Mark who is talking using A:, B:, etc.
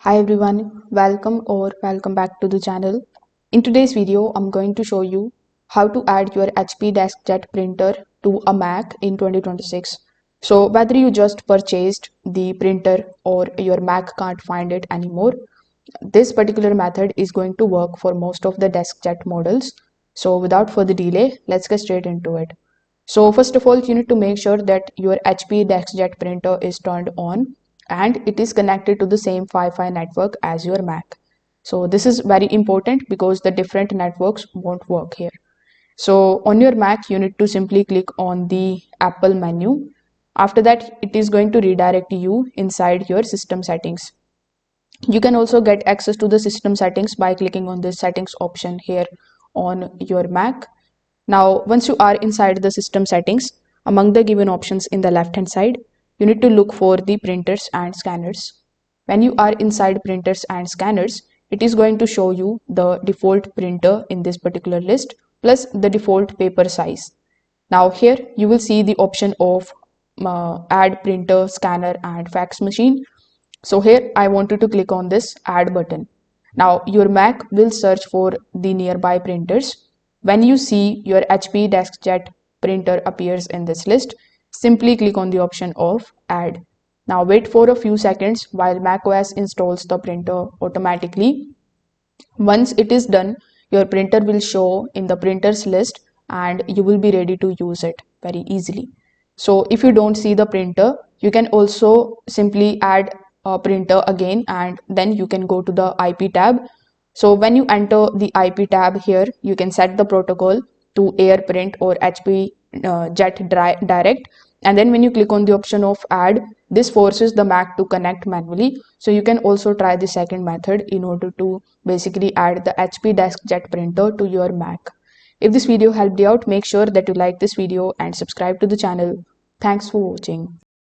A: Hi everyone, welcome back to the channel. In today's video, I'm going to show you how to add your HP Deskjet printer to a Mac in 2026. So whether you just purchased the printer or your Mac can't find it anymore, this particular method is going to work for most of the Deskjet models. So without further delay, let's get straight into it. So first of all, you need to make sure that your HP Deskjet printer is turned on and it is connected to the same Wi-Fi network as your Mac. So this is very important because the different networks won't work here. So on your Mac, you need to simply click on the Apple menu. After that, it is going to redirect you inside your system settings. You can also get access to the system settings by clicking on this settings option here on your Mac. Now, once you are inside the system settings, among the given options in the left hand side, you need to look for the printers and scanners. When you are inside printers and scanners, it is going to show you the default printer in this particular list plus the default paper size. Now here you will see the option of add printer, scanner and fax machine. So here I wanted to click on this add button. Now your Mac will search for the nearby printers. When you see your HP Deskjet printer appears in this list, simply click on the option of add. Now wait for a few seconds while macOS installs the printer automatically. Once it is done, your printer will show in the printers list and you will be ready to use it very easily. So if you don't see the printer, you can also simply add a printer again and then you can go to the IP tab. So when you enter the IP tab here, you can set the protocol to AirPrint or HP Jet Direct. And then when you click on the option of add, this forces the Mac to connect manually. So you can also try the second method in order to basically add the HP Deskjet printer to your Mac. If this video helped you out, make sure that you like this video and subscribe to the channel. Thanks for watching.